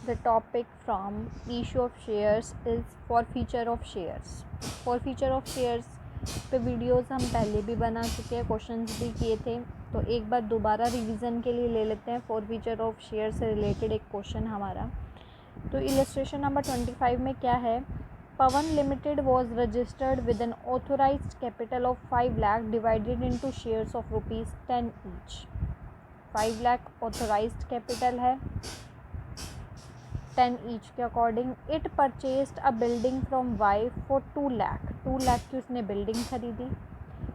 The topic from issue of shares is forfeiture of shares. Forfeiture of shares पे videos हम पहले भी बना चुके हैं, क्वेश्चंस भी किए थे, तो एक बार दोबारा रिवीजन के लिए ले लेते हैं। forfeiture ऑफ शेयर से रिलेटेड एक क्वेश्चन हमारा। तो इलस्ट्रेशन नंबर 25 में क्या है, Pawan limited was registered with an authorised capital of 5 lakh divided into shares of ₹10 each. 5 lakh authorised capital है, 10 ईच के according. It purchased a building from Y for 2 lakh, 2 lakh की उसने बिल्डिंग खरीदी।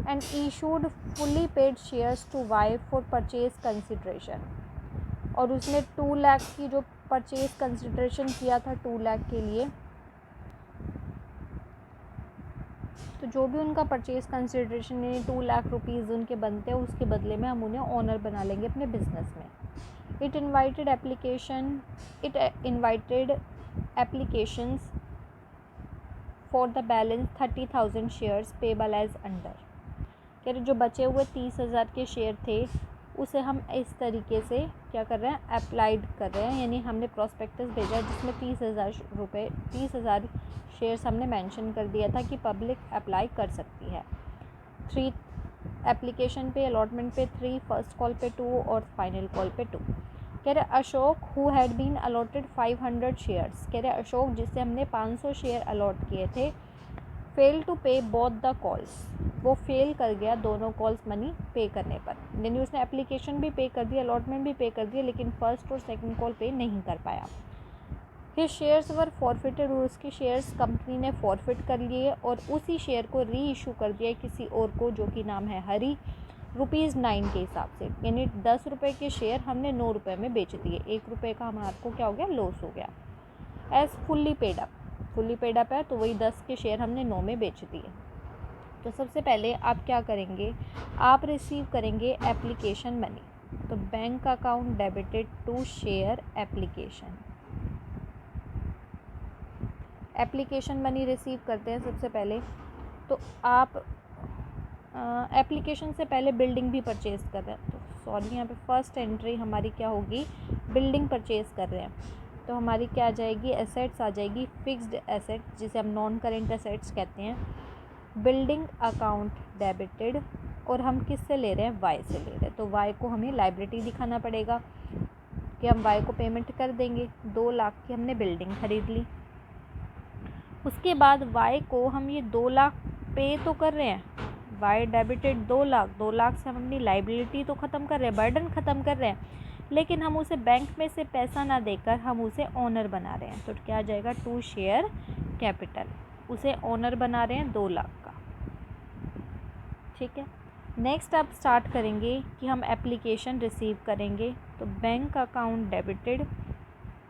And issued fully paid shares to Y for purchase consideration, और उसने 2 लाख की जो purchase consideration किया था 2 लाख के लिए, तो जो भी उनका परचेज कंसिड्रेशन यानी 2 लाख रुपीज़ उनके बनते हैं, उसके बदले में हम उन्हें ऑनर बना लेंगे अपने बिजनेस में। It invited applications for the balance 30,000 shares payable as under। कह रहे जो बचे हुए 30,000 के शेयर थे उसे हम इस तरीके से क्या कर रहे हैं, अप्लाइड कर रहे हैं, यानी हमने प्रॉस्पेक्टस भेजा जिसमें 30,000 शेयर्स हमने मेंशन कर दिया था कि पब्लिक अप्लाई कर सकती है। 3 एप्लीकेशन पे, अलॉटमेंट पे 3, फर्स्ट कॉल पे 2 और फाइनल कॉल पे 2। कह रहे Ashok who had been allotted 500 shares, कह रहे अशोक जिससे हमने 500 शेयर अलॉट किए थे, फेल टू पे बोथ द कॉल्स, वो फेल कर गया दोनों कॉल्स मनी पे करने पर, यानी उसने एप्लीकेशन भी पे कर दी, अलॉटमेंट भी पे कर दिया, लेकिन फर्स्ट और सेकंड कॉल पे नहीं कर पाया। हिज शेयर्स वर फॉरफिटेड, और उसके शेयर्स कंपनी ने फॉरफिट कर लिए और उसी शेयर को री इशू कर दिया किसी और को जो कि नाम है हरी, ₹9 के हिसाब से, यानी 10 रुपये के शेयर हमने 9 रुपये में बेच दिए, 1 रुपये का हमारे को क्या हो गया, लॉस हो गया। एज फुल्ली पेड अप है, तो वही 10 के शेयर हमने 9 में बेच दिए। तो सबसे पहले आप क्या करेंगे, आप रिसीव करेंगे एप्लीकेशन मनी। तो bank account debited to share application money receive करते हैं सबसे पहले। तो आप एप्लीकेशन से पहले बिल्डिंग भी परचेज़ कर रहे हैं, तो सॉरी यहाँ पे फर्स्ट एंट्री हमारी क्या होगी, बिल्डिंग परचेज़ कर रहे हैं, तो हमारी क्या आ जाएगी, एसेट्स आ जाएगी, फिक्स्ड एसेट जिसे हम नॉन करेंट एसेट्स कहते हैं। बिल्डिंग अकाउंट डेबिटेड, और हम किससे ले रहे हैं, वाई से ले रहे हैं, तो वाई को हमें लायबिलिटी दिखाना पड़ेगा कि हम वाई को पेमेंट कर देंगे। 2 लाख की हमने बिल्डिंग खरीद ली, उसके बाद वाई को हम ये 2 लाख पे तो कर रहे हैं, वाई डेबिटेड 2 लाख से हम अपनी लाइबिलिटी तो ख़त्म कर रहे हैं, बर्डन ख़त्म कर रहे हैं, लेकिन हम उसे बैंक में से पैसा ना देकर हम उसे ओनर बना रहे हैं। तो क्या आ जाएगा, टू शेयर कैपिटल, उसे ओनर बना रहे हैं 2 लाख का। ठीक है, नेक्स्ट आप स्टार्ट करेंगे कि हम एप्लीकेशन रिसीव करेंगे। तो bank account debited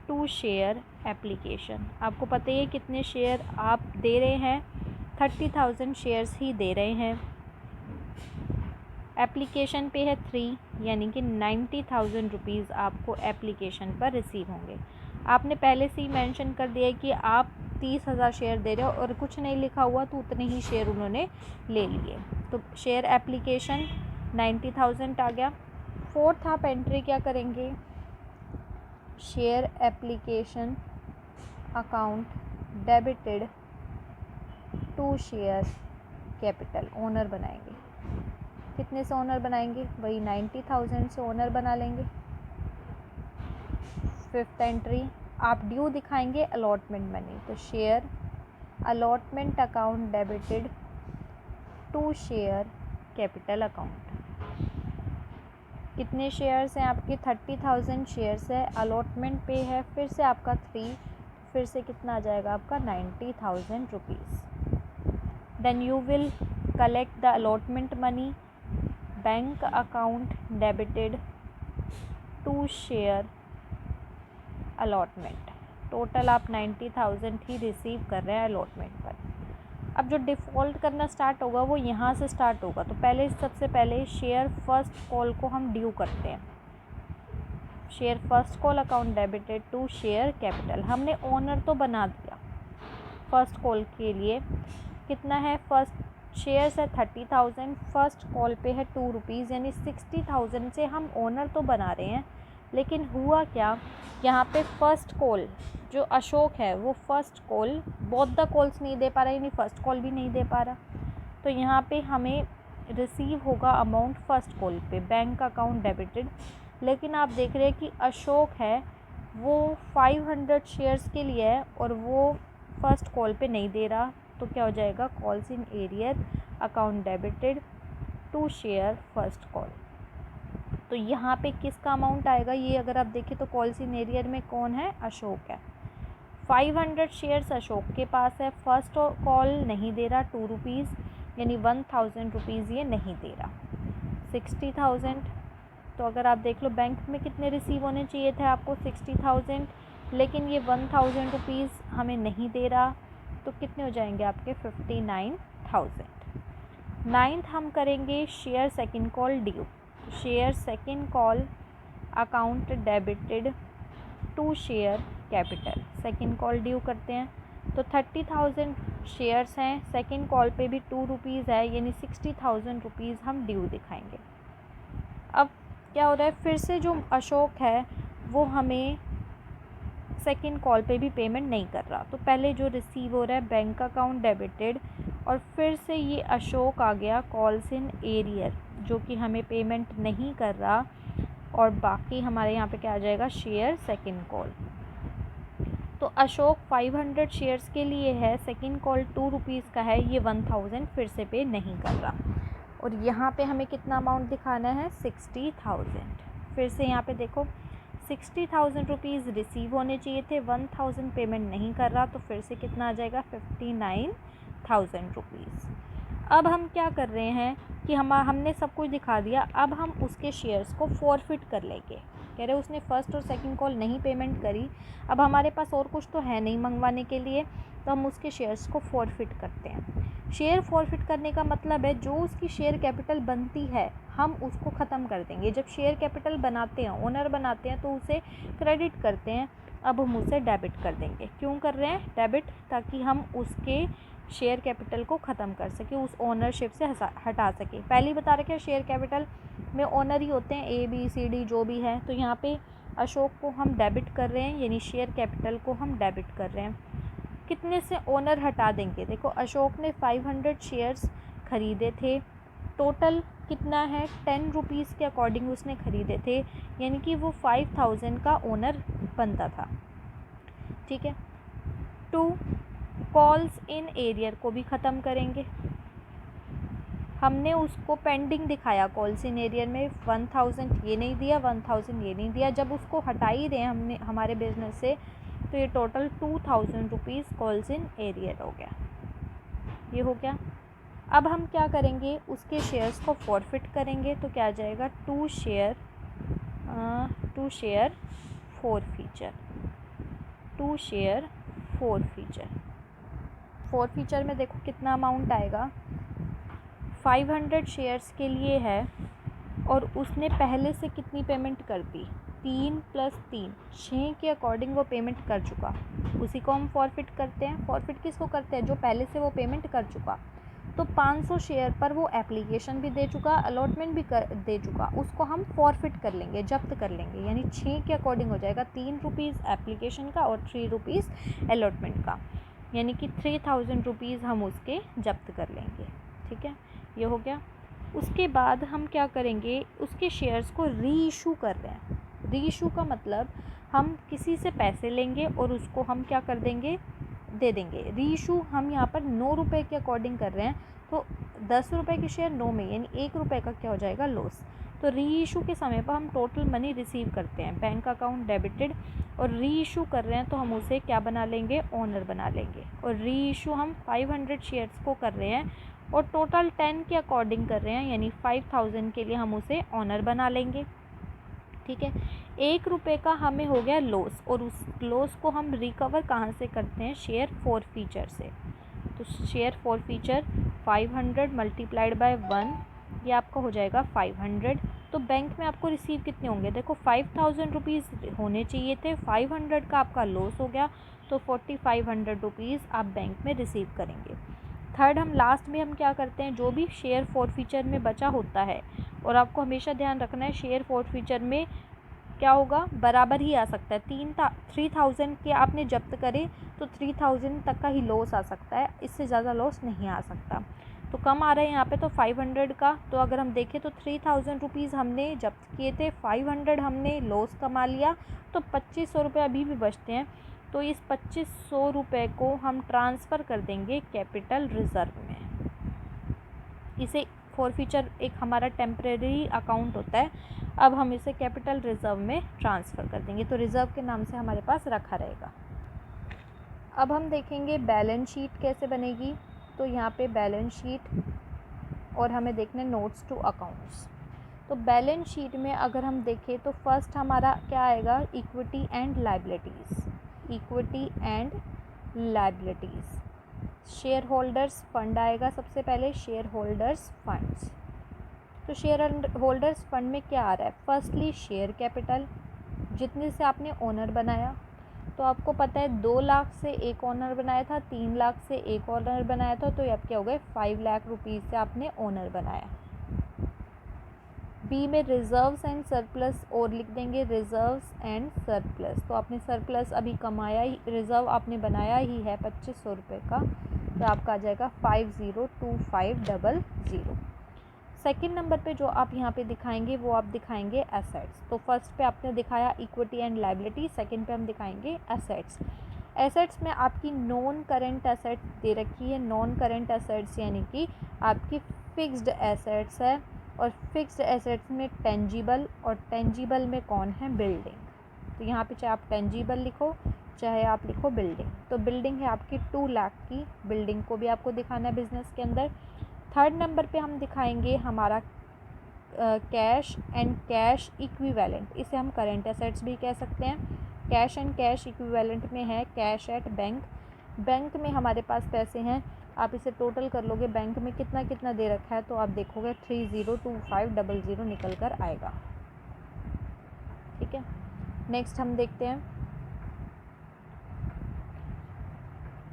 to share application, आपको पता ही है कितने शेयर आप दे रहे हैं, 30,000 शेयर्स ही दे रहे हैं। एप्लीकेशन पे है 3, यानी कि 90,000 रुपीज़ आपको एप्लीकेशन पर रिसीव होंगे। आपने पहले से ही मेंशन कर दिया है कि आप 30,000 शेयर दे रहे हो और कुछ नहीं लिखा हुआ, तो उतने ही शेयर उन्होंने ले लिए, तो शेयर एप्लीकेशन 90,000 आ गया। फोर्थ आप एंट्री क्या करेंगे, share application account debited to share capital, owner बनाएंगे। कितने से ओनर बनाएंगे, वही 90,000 से ओनर बना लेंगे। फिफ्थ एंट्री आप ड्यू दिखाएंगे अलॉटमेंट मनी, तो share allotment account debited to share capital account. कितने शेयर्स हैं आपके, 30,000 शेयर्स है, अलॉटमेंट पे है फिर से आपका 3, फिर से कितना आ जाएगा आपका 90,000 rupees. Then you will collect the allotment money, bank account debited to share allotment. Total आप 90,000 ही रिसीव कर रहे हैं अलॉटमेंट पर। अब जो डिफ़ॉल्ट करना स्टार्ट होगा वो यहाँ से स्टार्ट होगा, तो पहले सबसे पहले शेयर फर्स्ट कॉल को हम ड्यू करते हैं। Share first call account debited to share capital, हमने ओनर तो बना दिया फर्स्ट कॉल के लिए। कितना है, फर्स्ट शेयर्स है 30,000, फर्स्ट कॉल पे है 2 रुपीज़, यानी 60,000 से हम ओनर तो बना रहे हैं, लेकिन हुआ क्या, यहाँ पे फर्स्ट कॉल जो अशोक है वो first call both the calls नहीं दे पा रहा, यानी फ़र्स्ट कॉल भी नहीं दे पा रहा, तो यहाँ पे हमें रिसीव होगा अमाउंट फ़र्स्ट कॉल पे, बैंक अकाउंट डेबिटेड। लेकिन आप देख रहे हैं कि अशोक है वो 500 शेयर्स के लिए है और वो फर्स्ट कॉल पे नहीं दे रहा, तो क्या हो जाएगा, calls in arrear account debited to share first call. तो यहाँ पे किसका अमाउंट आएगा, ये अगर आप देखें तो कॉल्स इन एरियर में कौन है, अशोक है। 500 शेयर्स अशोक के पास है, फर्स्ट कॉल नहीं दे रहा 2 रुपीज़, यानी 1000 रुपीज़ ये नहीं दे रहा। 60,000, तो अगर आप देख लो बैंक में कितने रिसीव होने चाहिए थे आपको, 60,000, लेकिन ये 1000 रुपीज़ हमें नहीं दे रहा, तो कितने हो जाएंगे आपके 59,000। 9th हम करेंगे share second call due, share second call account debited to share capital, second call due करते हैं। तो 30,000 शेयर्स हैं, सेकंड कॉल पे भी 2 रुपीज़ है, यानी 60,000 रुपीज़ हम ड्यू दिखाएंगे। अब क्या हो रहा है, फिर से जो अशोक है वो हमें सेकंड कॉल पे भी पेमेंट नहीं कर रहा, तो पहले जो रिसीव हो रहा है बैंक अकाउंट डेबिटेड, और फिर से ये अशोक आ गया कॉल्स इन एरियर जो कि हमें पेमेंट नहीं कर रहा, और बाकी हमारे यहाँ पे क्या आ जाएगा, शेयर सेकंड कॉल। तो अशोक 500 शेयर्स के लिए है, सेकंड कॉल 2 रुपीज़ का है, ये 1000 फिर से पे नहीं कर रहा, और यहाँ पे हमें कितना अमाउंट दिखाना है, 60,000। फिर से यहाँ पे देखो 60,000 रुपीज़ रिसीव होने चाहिए थे, 1000 पेमेंट नहीं कर रहा, तो फिर से कितना आ जाएगा, 59,000 रुपीज़। अब हम क्या कर रहे हैं कि हमने सब कुछ दिखा दिया, अब हम उसके शेयर्स को फॉरफिट कर लेंगे। कह रहे उसने फ़र्स्ट और सेकंड कॉल नहीं पेमेंट करी, अब हमारे पास और कुछ तो है नहीं मंगवाने के लिए, तो हम उसके शेयर्स को फॉरफिट करते हैं। शेयर फॉरफिट करने का मतलब है जो उसकी शेयर कैपिटल बनती है हम उसको ख़त्म कर देंगे। जब शेयर कैपिटल बनाते हैं, ओनर बनाते हैं, तो उसे क्रेडिट करते हैं, अब हम उसे डेबिट कर देंगे। क्यों कर रहे हैं डेबिट, ताकि हम उसके शेयर कैपिटल को ख़त्म कर सके, उस ओनरशिप से हटा सके। पहले ही बता रखे शेयर कैपिटल में ओनर ही होते हैं, ABCD जो भी है, तो यहाँ पे अशोक को हम डेबिट कर रहे हैं, यानी शेयर कैपिटल को हम डेबिट कर रहे हैं। कितने से ओनर हटा देंगे, देखो अशोक ने 500 शेयर्स ख़रीदे थे, टोटल कितना है, 10 रुपीज़ के अकॉर्डिंग उसने ख़रीदे थे, यानी कि वो 5000 का ओनर बनता था, ठीक है। 2 कॉल्स इन एरियर को भी ख़त्म करेंगे, हमने उसको पेंडिंग दिखाया कॉल्स इन एरियर में, 1000 ये नहीं दिया, 1000 ये नहीं दिया, जब उसको हटा ही दें हमने हमारे बिज़नेस से, तो ये total 2000 rupees calls in arrear हो गया, ये हो गया। अब हम क्या करेंगे, उसके शेयर्स को फॉरफिट करेंगे, तो क्या आ जाएगा, टू शेयर फॉरफीचर में देखो कितना अमाउंट आएगा, 500 शेयर्स के लिए है, और उसने पहले से कितनी पेमेंट कर दी, 3 + 3 6 के अकॉर्डिंग वो पेमेंट कर चुका, उसी को हम फॉरफिट करते हैं। फॉरफिट किसको करते हैं, जो पहले से वो पेमेंट कर चुका। तो 500 शेयर पर वो एप्लीकेशन भी दे चुका, अलॉटमेंट भी दे चुका, उसको हम फॉरफिट कर लेंगे, जब्त कर लेंगे, यानी 6 के अकॉर्डिंग हो जाएगा, 3 रुपीज़ एप्लीकेशन का और 3 रुपीज़ अलॉटमेंट का, यानी कि 3000 रुपीज़ हम उसके जब्त कर लेंगे, ठीक है, ये हो गया। उसके बाद हम क्या करेंगे, उसके शेयर्स को री इशू कर रहे हैं। री इशू का मतलब हम किसी से पैसे लेंगे और उसको हम क्या कर देंगे, दे देंगे। री इशू हम यहाँ पर 9 रुपये के अकॉर्डिंग कर रहे हैं, तो 10 रुपये के शेयर 9 में, यानी 1 रुपये का क्या हो जाएगा, लॉस। तो री इशू के समय पर हम टोटल मनी रिसीव करते हैं, बैंक अकाउंट डेबिटेड, और री इशू कर रहे हैं तो हम उसे क्या बना लेंगे, ओनर बना लेंगे। और री इशू हम 500 शेयर्स को कर रहे हैं और टोटल 10 के अकॉर्डिंग कर रहे हैं, यानी 5000 के लिए हम उसे ओनर बना लेंगे, ठीक है। 1 रुपये का हमें हो गया लॉस, और उस लॉस को हम रिकवर कहाँ से करते हैं, शेयर फॉरफीचर से। तो शेयर फॉरफीचर 500 × 1, ये आपका हो जाएगा 500। तो बैंक में आपको रिसीव कितने होंगे, देखो 5000 रुपीज़ होने चाहिए थे, 500 का आपका लॉस हो गया, तो 4500 रुपीज़ आप बैंक में रिसीव करेंगे। थर्ड, हम लास्ट में हम क्या करते हैं, जो भी शेयर फॉरफीचर में बचा होता है, और आपको हमेशा ध्यान रखना है शेयर फॉरफीचर में क्या होगा, बराबर ही आ सकता है। 3000 के आपने जब्त करे तो 3000 तक का ही लॉस आ सकता है, इससे ज़्यादा लॉस नहीं आ सकता। तो कम आ रहा है यहाँ पे तो 500 का। तो अगर हम देखें तो 3000 रुपीज़ हमने जब्त किए थे, 500 हमने लॉस कमा लिया, तो 2500 रुपये अभी भी बचते हैं। तो इस 2500 रुपये को हम ट्रांसफ़र कर देंगे कैपिटल रिज़र्व में। इसे फॉरफीचर एक हमारा टेम्परेरी अकाउंट होता है, अब हम इसे कैपिटल रिज़र्व में ट्रांसफ़र कर देंगे, तो रिज़र्व के नाम से हमारे पास रखा रहेगा। अब हम देखेंगे बैलेंस शीट कैसे बनेगी। तो यहाँ पे बैलेंस शीट और हमें देखने नोट्स टू अकाउंट्स। तो बैलेंस शीट में अगर हम देखें तो फर्स्ट हमारा क्या आएगा, equity and liabilities. Equity and liabilities, share holders fund आएगा सबसे पहले, शेयर होल्डर्स फंड्स। तो शेयर होल्डर्स फंड में क्या आ रहा है, फर्स्टली शेयर कैपिटल, जितने से आपने ओनर बनाया। तो आपको पता है 2 लाख से एक ओनर बनाया था, 3 लाख से एक ओनर बनाया था, तो ये अब क्या हो गए 5 लाख रुपीज़ से आपने ओनर बनाया। बी में रिज़र्व्स एंड सरप्लस और लिख देंगे, रिज़र्व्स एंड सरप्लस। तो आपने सरप्लस अभी कमाया ही, रिज़र्व आपने बनाया ही है 2500 रुपये का, तो आपका आ जाएगा 502500। सेकंड नंबर पे जो आप यहाँ पे दिखाएंगे वो आप दिखाएंगे एसेट्स। तो फर्स्ट पे आपने दिखाया इक्विटी एंड लायबिलिटी, सेकंड पे हम दिखाएंगे एसेट्स। एसेट्स में आपकी नॉन करेंट एसेट्स दे रखी है। नॉन करेंट एसेट्स यानी कि आपकी फिक्स्ड एसेट्स है, और फिक्स्ड एसेट्स में टेंजिबल, और टेंजिबल में कौन है, बिल्डिंग। तो यहाँ पे चाहे आप टेंजिबल लिखो चाहे आप लिखो बिल्डिंग। तो बिल्डिंग है आपकी 2 लाख की, बिल्डिंग को भी आपको दिखाना है बिजनेस के अंदर। थर्ड नंबर पे हम दिखाएंगे हमारा कैश एंड कैश इक्विवेलेंट, इसे हम करेंट एसेट्स भी कह सकते हैं। कैश एंड कैश इक्विवेलेंट में है कैश एट बैंक। बैंक में हमारे पास पैसे हैं, आप इसे टोटल कर लोगे बैंक में कितना कितना दे रखा है, तो आप देखोगे 302500 निकल कर आएगा। ठीक है, नेक्स्ट हम देखते हैं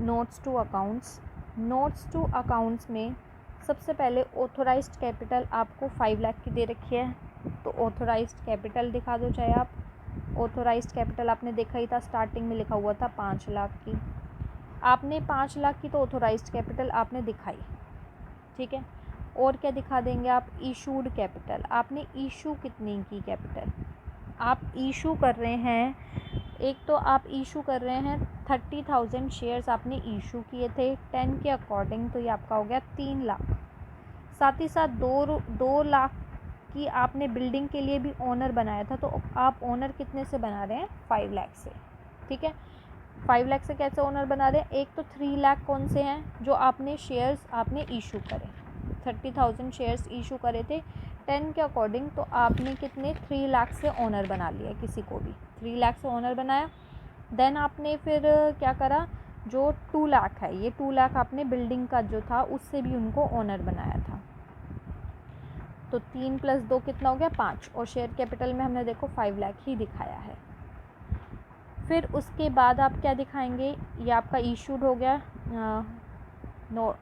notes to accounts. Notes to accounts में सबसे पहले ऑथोराइज्ड कैपिटल आपको 5 लाख की दे रखी है, तो ऑथोराइज्ड कैपिटल दिखा दो चाहे आप। ऑथोराइज्ड कैपिटल आपने देखा ही था, स्टार्टिंग में लिखा हुआ था 5 लाख की। आपने 5 लाख की तो ऑथोराइज्ड कैपिटल आपने दिखाई, ठीक है। और क्या दिखा देंगे आप, इशूड कैपिटल, आपने इशू कितनी की कैपिटल, आप इशू कर रहे हैं, एक तो आप इशू कर रहे हैं 30,000 शेयर्स आपने इशू किए थे 10 के अकॉर्डिंग, तो ये आपका हो गया 3 लाख। साथ ही साथ 2 लाख की आपने बिल्डिंग के लिए भी ओनर बनाया था, तो आप ओनर कितने से बना रहे हैं, 5 लाख से। ठीक है, 5 लाख से कैसे ओनर बना रहे हैं, एक तो 3 लाख कौन से हैं, जो आपने शेयर्स आपने इशू करे, 30,000 शेयर्स इशू करे थे 10 के अकॉर्डिंग, तो आपने कितने 3 लाख से ओनर बना लिया, किसी को भी 3 लाख से ओनर बनाया। देन आपने फिर क्या करा, जो 2 लाख है, ये 2 लाख आपने बिल्डिंग का जो था उससे भी उनको ओनर बनाया था, तो 3 + 2 कितना हो गया 5, और शेयर कैपिटल में हमने देखो 5 लाख ही दिखाया है। फिर उसके बाद आप क्या दिखाएंगे, ये आपका इशूड हो गया, नो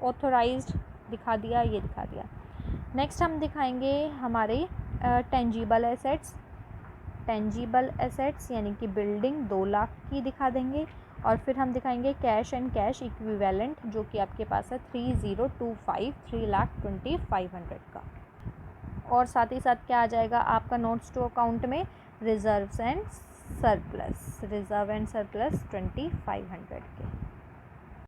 ऑथोराइज्ड दिखा दिया, ये दिखा दिया। नेक्स्ट हम दिखाएंगे हमारे टेंजिबल एसेट्स। टेंजिबल एसेट्स यानी कि बिल्डिंग 2 लाख की दिखा देंगे, और फिर हम दिखाएंगे कैश एंड कैश इक्विवेलेंट, जो कि आपके पास है 3,2500 का। और साथ ही साथ क्या आ जाएगा आपका नोट्स टू अकाउंट में, reserves and surplus, reserve and surplus 2500 के।